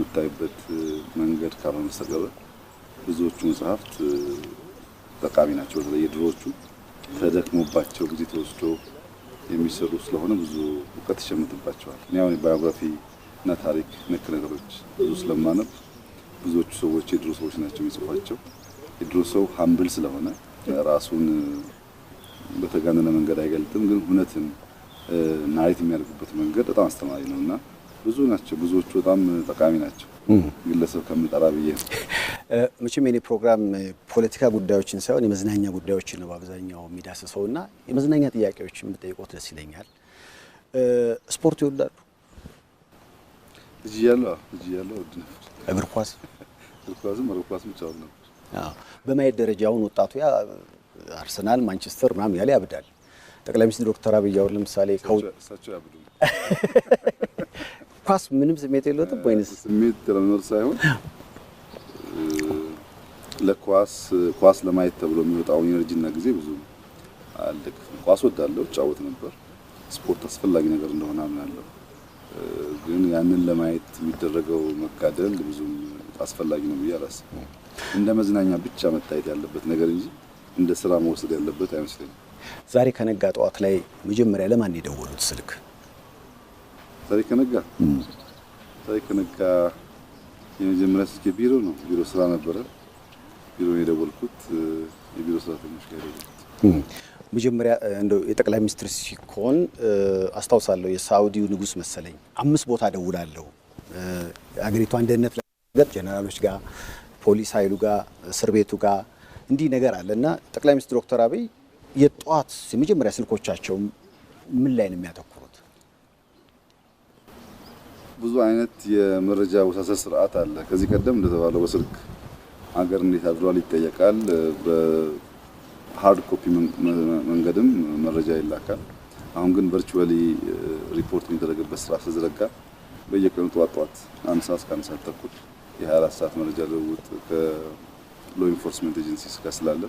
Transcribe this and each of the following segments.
የምታይበት መንገድ ካልሆነ በስተቀር ብዙዎቹ መጽሐፍት ጠቃሚ ናቸው። በተለይ የድሮዎቹ ተደክሞባቸው ጊዜ ተወስዶ የሚሰሩ ስለሆነ ብዙ እውቀት ይሸምትባቸዋል። እኔ አሁን ባዮግራፊ እና ታሪክ ነክ ነገሮች ብዙ ስለማነብ ብዙዎቹ ሰዎች የድሮ ሰዎች ናቸው የሚጽፏቸው። የድሮ ሰው ሀምብል ስለሆነ ራሱን በተጋነነ መንገድ አይገልጥም፣ ግን እውነትን ናሬት የሚያደርጉበት መንገድ በጣም አስተማሪ ነውና ብዙ ናቸው። ብዙዎቹ በጣም ጠቃሚ ናቸው። ግለሰብ ከምጠራ ብዬ ነው። መቼም የኔ ፕሮግራም ፖለቲካ ጉዳዮችን ሳይሆን የመዝናኛ ጉዳዮችን ነው በአብዛኛው የሚዳስሰውና የመዝናኛ ጥያቄዎችን ብጠይቆት ደስ ይለኛል። ስፖርት ይወዳሉ? ልጅ እያለሁ ወድ ነበር። እግር ኳስም መረብ ኳስም ጫወት ነበር። በማየት ደረጃውን ወጣቱ ያ አርሰናል፣ ማንቸስተር ምናምን ያለ ያብዳል። ጠቅላይ ሚኒስትር ዶክተር አብይ አሁን ለምሳሌ እሳቸው ያብዱ ኳስ ምንም ስሜት የለውም ወይንስ ስሜት ለመኖር ሳይሆን ለኳስ ለማየት ተብሎ የሚወጣው ኢነርጂና ጊዜ ብዙ አልደግፍም። ኳስ ወዳለሁ፣ ጫወት ነበር። ስፖርት አስፈላጊ ነገር እንደሆነ አምናለሁ። ግን ያንን ለማየት የሚደረገው መጋደል ብዙም አስፈላጊ ነው ብዬ አላስብም። እንደ መዝናኛ ብቻ መታየት ያለበት ነገር እንጂ እንደ ስራ መወሰድ ያለበት አይመስለኝም። ዛሬ ከነጋ ጠዋት ላይ መጀመሪያ ለማን የደወሉት ስልክ? ዛሬ ከነጋ የመጀመሪያ ስልክ ቢሮ ነው። ቢሮ ስራ ነበረ። ቢሮ የደወልኩት የቢሮ ሰራተኞች ጋር ደወልኩት። መጀመሪያ እንደው የጠቅላይ ሚኒስትር ሲኮን አስታውሳለሁ የሳውዲው ንጉስ መሰለኝ 5 ቦታ ደውላለሁ አገሪቷን ደህንነት ለማረጋገጥ ጀነራሎች ጋር፣ ፖሊስ ኃይሉ ጋር፣ እስር ቤቱ ጋር እንዲህ ነገር አለና ጠቅላይ ሚኒስትር ዶክተር አብይ የጧት የመጀመሪያ ስልኮቻቸው ምን ላይ ነው የሚያተኩሩት? ብዙ አይነት የመረጃ ወሳሰስ ስርዓት አለ። ከዚህ ቀደም እንደተባለው በስልክ ሀገር እንዴት አድሯል ይጠየቃል። በሃርድ ኮፒ መንገድም መረጃ ይላካል። አሁን ግን ቨርቹዋሊ ሪፖርት የሚደረግበት ስራ ተዘረጋ። በየቀኑ ጠዋት 1 ሰዓት እስከ 1 ሰዓት ተኩል የ24 ሰዓት መረጃ ልውውጥ ከሎ ኢንፎርስመንት ኤጀንሲስ ጋር ስላለ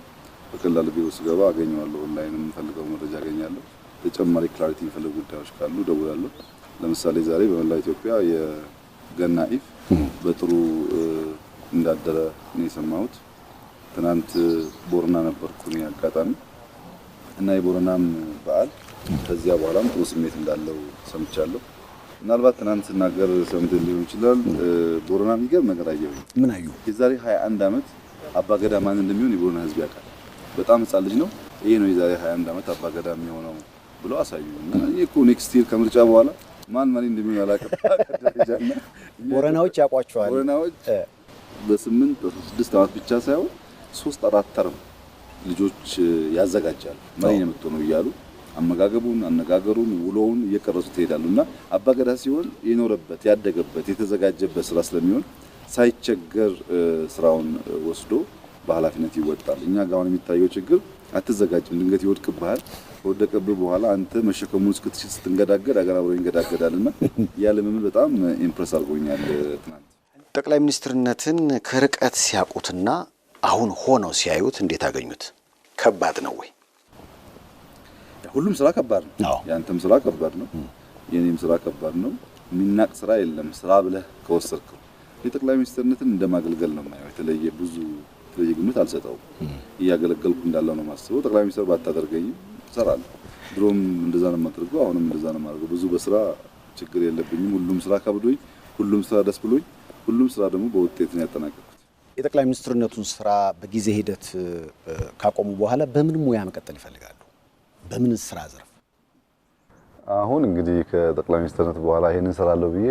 በቀላሉ ቢሮ ስገባ አገኘዋለሁ። ኦንላይን የምፈልገው መረጃ አገኛለሁ። ተጨማሪ ክላሪቲ የሚፈልጉ ጉዳዮች ካሉ ደውላለሁ። ለምሳሌ ዛሬ በመላው ኢትዮጵያ የገና ኢፍ በጥሩ እንዳደረ ነው የሰማሁት። ትናንት ቦረና ነበርኩ እኔ አጋጣሚ እና የቦረናም በዓል ከዚያ በኋላም ጥሩ ስሜት እንዳለው ሰምቻለሁ። ምናልባት ትናንት ስናገር ሰምተን ሊሆን ይችላል። ቦረና የሚገርም ነገር አየሁኝ። ምን አዩ? የዛሬ 21 ዓመት አባገዳ ማን እንደሚሆን የቦረና ሕዝብ ያውቃል። በጣም ሕፃን ልጅ ነው። ይሄ ነው የዛሬ 21 ዓመት አባገዳ የሚሆነው ብሎ አሳዩ። እና እኔ እኮ ኔክስት ይር ከምርጫ በኋላ ማን እንደሚሆን ያላቀም ደረጃና ቦረናዎች ያቋቸዋል። ቦረናዎች በ8 በ6 ዓመት ብቻ ሳይሆን 3-4 ተርም ልጆች ያዘጋጃሉ። ማን የምትሆነው እያሉ አመጋገቡን፣ አነጋገሩን፣ ውሎውን እየቀረጹ ይሄዳሉና አባገዳ ሲሆን የኖረበት ያደገበት የተዘጋጀበት ስራ ስለሚሆን ሳይቸገር ስራውን ወስዶ በኃላፊነት ይወጣል። እኛ ጋር አሁን የሚታየው ችግር አትዘጋጅም፣ ድንገት ይወድቅብሃል። ከወደቀብህ በኋላ አንተ መሸከሙን እስክትችል ስትንገዳገድ አገር አብሮ ይንገዳገዳልና ያለ ምን በጣም ኢምፕረስ አድርጎኛል ትናንት። ጠቅላይ ሚኒስትርነትን ከርቀት ሲያውቁትና አሁን ሆነው ሲያዩት እንዴት አገኙት? ከባድ ነው ወይ? ሁሉም ስራ ከባድ ነው። ያንተም ስራ ከባድ ነው፣ የኔም ስራ ከባድ ነው። የሚናቅ ስራ የለም ስራ ብለህ ከወሰድከው። የጠቅላይ ሚኒስትርነትን እንደማገልገል ነው የማየው። የተለየ ግምት አልሰጠውም። እያገለገልኩ እንዳለው ነው ማስበው። ጠቅላይ ሚኒስትር ባታደርገኝ እሰራለሁ። ድሮም እንደዛ ነው የማደርገው፣ አሁንም እንደዛ ነው የማደርገው። ብዙ በስራ ችግር የለብኝም። ሁሉም ስራ ከብዶኝ፣ ሁሉም ስራ ደስ ብሎኝ፣ ሁሉም ስራ ደግሞ በውጤት ነው ያጠናቀቅኩት። የጠቅላይ ሚኒስትርነቱን ስራ በጊዜ ሂደት ካቆሙ በኋላ በምን ሙያ መቀጠል ይፈልጋሉ? በምን ስራ ዘርፍ? አሁን እንግዲህ ከጠቅላይ ሚኒስትርነት በኋላ ይሄንን እሰራለሁ ብዬ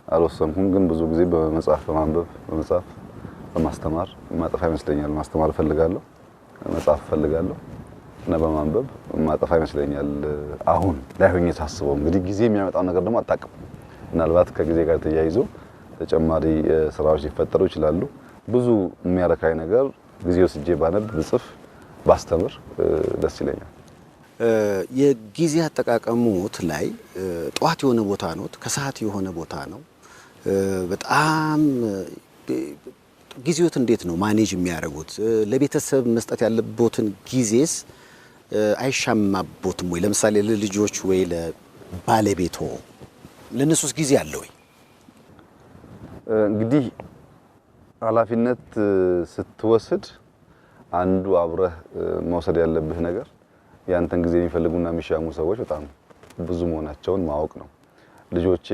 አልወሰንኩም። ግን ብዙ ጊዜ በመጽሐፍ በማንበብ በመጽሐፍ በማስተማር ማጠፋ ይመስለኛል። ማስተማር እፈልጋለሁ፣ መጽሐፍ እፈልጋለሁ እና በማንበብ ማጠፋ ይመስለኛል። አሁን ላይ ሆኜ ሳስበው እንግዲህ ጊዜ የሚያመጣው ነገር ደግሞ አታውቅም። ምናልባት ከጊዜ ጋር ተያይዞ ተጨማሪ ስራዎች ሊፈጠሩ ይችላሉ። ብዙ የሚያረካኝ ነገር ጊዜ ወስጄ ባነብ፣ ብጽፍ፣ ባስተምር ደስ ይለኛል። የጊዜ አጠቃቀሙት ላይ ጠዋት የሆነ ቦታ ነው፣ ከሰዓት የሆነ ቦታ ነው። በጣም ጊዜዎት እንዴት ነው ማኔጅ የሚያደርጉት? ለቤተሰብ መስጠት ያለቦትን ጊዜስ አይሻማቦትም ወይ? ለምሳሌ ለልጆች ወይ ለባለቤቶ ለነሱስ ጊዜ አለ ወይ? እንግዲህ ኃላፊነት ስትወስድ አንዱ አብረህ መውሰድ ያለብህ ነገር ያንተን ጊዜ የሚፈልጉና የሚሻሙ ሰዎች በጣም ብዙ መሆናቸውን ማወቅ ነው። ልጆቼ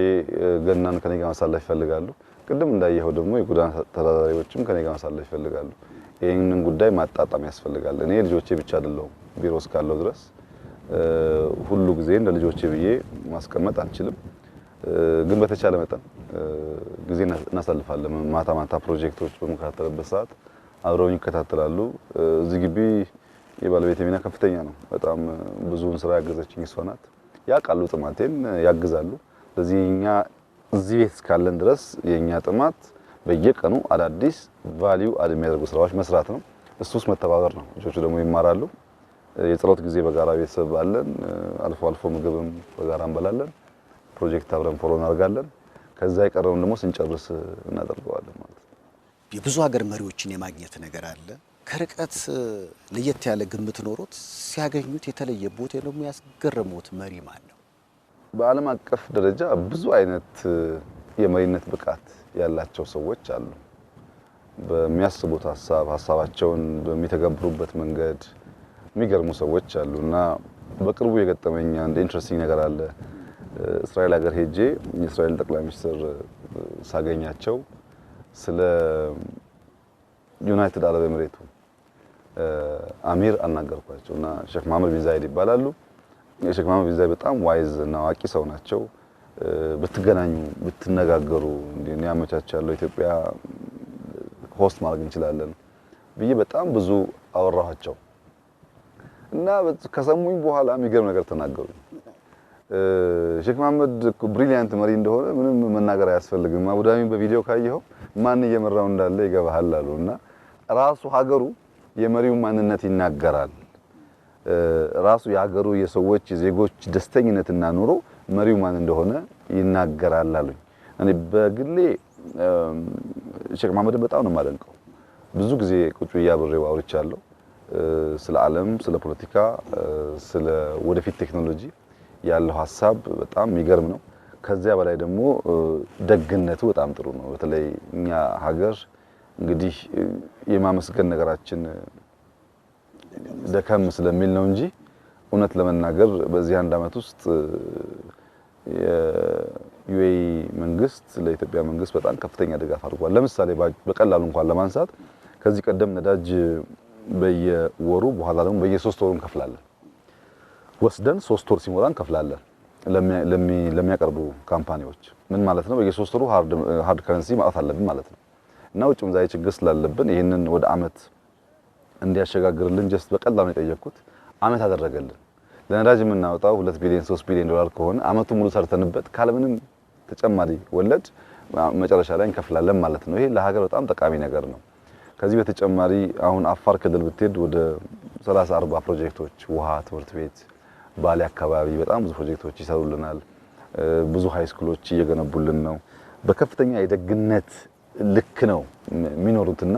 ገናን ከኔ ጋር ማሳለፍ ይፈልጋሉ። ቅድም እንዳየኸው ደግሞ የጎዳና ተዳዳሪዎችም ከኔ ጋር ማሳለፍ ይፈልጋሉ። ይሄንን ጉዳይ ማጣጣም ያስፈልጋል። እኔ ልጆቼ ብቻ አይደለሁም ቢሮ እስካለው ድረስ ሁሉ ጊዜ እንደ ልጆቼ ብዬ ማስቀመጥ አልችልም። ግን በተቻለ መጠን ጊዜ እናሳልፋለን። ማታ ማታ ፕሮጀክቶች በመከታተልበት ሰዓት አብረውኝ ይከታተላሉ። እዚህ ግቢ የባለቤቴ ሚና ከፍተኛ ነው። በጣም ብዙውን ስራ ያገዘችኝ እሷ ናት። ያውቃሉ ጥማቴን ያግዛሉ። ስለዚህ እኛ እዚህ ቤት እስካለን ድረስ የኛ ጥማት በየቀኑ አዳዲስ ቫልዩ አድ የሚያደርጉ ስራዎች መስራት ነው። እሱስ መተባበር ነው። ልጆቹ ደግሞ ይማራሉ። የጸሎት ጊዜ በጋራ ቤተሰብ አለን። አልፎ አልፎ ምግብም በጋራ እንበላለን። ፕሮጀክት አብረን ፎሎ እናደርጋለን። ከዛ የቀረውን ደግሞ ስንጨርስ እናደርገዋለን ማለት ነው። የብዙ ሀገር መሪዎችን የማግኘት ነገር አለ። ከርቀት ለየት ያለ ግምት ኖሮት ሲያገኙት የተለየ ቦታ ደግሞ ያስገረሙት መሪ ማን ነው? በዓለም አቀፍ ደረጃ ብዙ አይነት የመሪነት ብቃት ያላቸው ሰዎች አሉ። በሚያስቡት ሀሳባቸውን በሚተገብሩበት መንገድ የሚገርሙ ሰዎች አሉና በቅርቡ የገጠመኝ አንድ ኢንትረስቲንግ ነገር አለ። እስራኤል ሀገር ሄጄ የእስራኤል ጠቅላይ ሚኒስትር ሳገኛቸው ስለ ዩናይትድ አረብ ኤሚሬቱ አሚር አናገርኳቸውና ሼክ መሐመድ ቢን ዛይድ ይባላሉ። ሼክ መሐመድ ቢን ዛይድ በጣም ዋይዝ እና አዋቂ ሰው ናቸው። ብትገናኙ ብትነጋገሩ እንዴ ያመቻቻለሁ ኢትዮጵያ ሆስት ማድረግ እንችላለን ብዬ በጣም ብዙ አወራኋቸው እና ከሰሙኝ በኋላ የሚገርም ነገር ተናገሩ። ሼክ መሐመድ ብሪሊያንት መሪ እንደሆነ ምንም መናገር አያስፈልግም። አቡዳቢን በቪዲዮ ካየኸው ማን እየመራው እንዳለ ይገባሃል አሉና ራሱ ሀገሩ የመሪው ማንነት ይናገራል። ራሱ የሀገሩ የሰዎች ዜጎች ደስተኝነትና ኑሮ መሪው ማን እንደሆነ ይናገራል አሉኝ። እኔ በግሌ ሼክ መሐመድን በጣም ነው የማደንቀው። ብዙ ጊዜ ቁጭ ብዬ አብሬው አውርቻለሁ። ስለ ዓለም፣ ስለ ፖለቲካ፣ ስለ ወደፊት ቴክኖሎጂ ያለው ሐሳብ በጣም የሚገርም ነው። ከዚያ በላይ ደግሞ ደግነቱ በጣም ጥሩ ነው። በተለይ እኛ ሀገር እንግዲህ የማመስገን ነገራችን ደከም ስለሚል ነው እንጂ እውነት ለመናገር በዚህ አንድ አመት ውስጥ የዩኤኢ መንግስት ለኢትዮጵያ መንግስት በጣም ከፍተኛ ድጋፍ አድርጓል። ለምሳሌ በቀላሉ እንኳን ለማንሳት ከዚህ ቀደም ነዳጅ በየወሩ በኋላ ደግሞ በየ3 ወሩ እንከፍላለን። ወስደን 3 ወር ሲሞላ እንከፍላለን ለሚያቀርቡ ካምፓኒዎች። ምን ማለት ነው? በየ3 ወሩ ሃርድ ከረንሲ ማውጣት አለብን ማለት ነው። እና ውጭ ምንዛሪ ችግር ስላለብን ይሄንን ወደ አመት እንዲያሸጋግርልን ጀስት በቀላሉ ነው የጠየቅኩት። አመት አደረገልን። ለነዳጅ የምናወጣው 2 ቢሊዮን 3 ቢሊዮን ዶላር ከሆነ አመቱን ሙሉ ሰርተንበት ካለምንም ተጨማሪ ወለድ መጨረሻ ላይ እንከፍላለን ማለት ነው። ይሄ ለሀገር በጣም ጠቃሚ ነገር ነው። ከዚህ በተጨማሪ አሁን አፋር ክልል ብትሄድ ወደ 30-40 ፕሮጀክቶች ውሃ፣ ትምህርት ቤት፣ ባሌ አካባቢ በጣም ብዙ ፕሮጀክቶች ይሰሩልናል። ብዙ ሃይ ስኩሎች እየገነቡልን ነው። በከፍተኛ የደግነት ልክ ነው የሚኖሩትና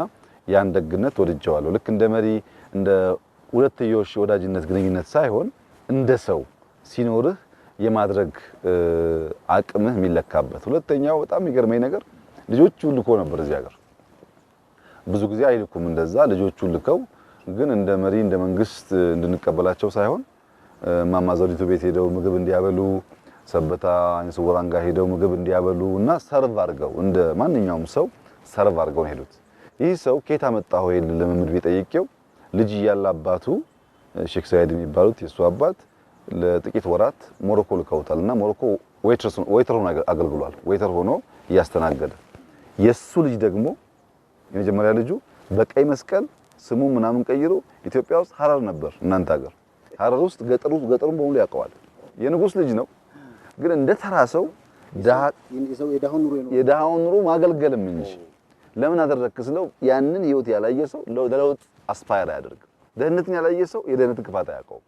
ያን ደግነት ወድጀዋለሁ። ልክ እንደ መሪ እንደ ሁለትዮሽ ወዳጅነት ግንኙነት ሳይሆን እንደ ሰው ሲኖርህ የማድረግ አቅምህ የሚለካበት። ሁለተኛው በጣም የሚገርመኝ ነገር ልጆቹ ልኮ ነበር እዚህ ሀገር። ብዙ ጊዜ አይልኩም እንደዛ ልጆቹ ልከው ግን እንደ መሪ እንደ መንግስት እንድንቀበላቸው ሳይሆን ማማዘሪቱ ቤት ሄደው ምግብ እንዲያበሉ፣ ሰበታ አንስወራን ጋር ሄደው ምግብ እንዲያበሉ እና ሰርቭ አድርገው እንደ ማንኛውም ሰው ሰርቭ አድርገው ነው ሄዱት። ይህ ሰው ከየት አመጣው ይሄን ለምምድ ቢጠይቀው ልጅ እያለ አባቱ ሼክ ሳይድ የሚባሉት የሱ አባት ለጥቂት ወራት ሞሮኮ ልከውታልና ሞሮኮ ዌይተር ሆኖ አገልግሏል። ዌይተር ሆኖ እያስተናገደ የሱ ልጅ ደግሞ የመጀመሪያ ልጁ በቀይ መስቀል ስሙ ምናምን ቀይሮ ኢትዮጵያ ውስጥ ሐረር ነበር። እናንተ ሀገር ሐረር ውስጥ ገጠሩን በሙሉ ያውቀዋል። የንጉስ ልጅ ነው ግን እንደ ተራ ሰው የደሃውን ኑሮ ማገልገልም እንጂ ለምን አደረክ ስለው ያንን ህይወት ያላየ ሰው ለለውጥ አስፓየር አያደርግም። ደህንነትን ያላየ ሰው የደህንነትን ክፋት አያውቀውም።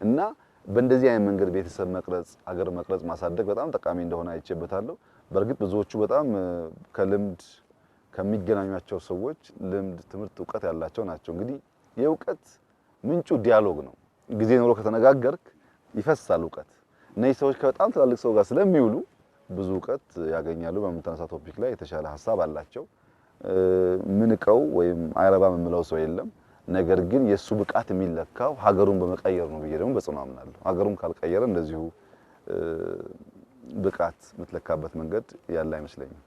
እና በእንደዚህ አይነት መንገድ ቤተሰብ መቅረጽ፣ አገር መቅረጽ፣ ማሳደግ በጣም ጠቃሚ እንደሆነ አይቼበታለሁ። በእርግጥ ብዙዎቹ በጣም ከልምድ ከሚገናኟቸው ሰዎች ልምድ፣ ትምህርት፣ ዕውቀት ያላቸው ናቸው። እንግዲህ የዕውቀት ምንጩ ዲያሎግ ነው። ጊዜ ኖሮ ከተነጋገርክ ይፈሳል ዕውቀት። እነዚህ ሰዎች ከበጣም ትላልቅ ሰው ጋር ስለሚውሉ ብዙ እውቀት ያገኛሉ። በምታነሳ ቶፒክ ላይ የተሻለ ሐሳብ አላቸው። ምንቀው ወይም አይረባም የምለው ሰው የለም። ነገር ግን የሱ ብቃት የሚለካው ሀገሩን በመቀየር ነው ብዬ ደግሞ በጽኑ አምናለሁ። ሀገሩን ካልቀየረ እንደዚሁ ብቃት የምትለካበት መንገድ ያለ አይመስለኝም።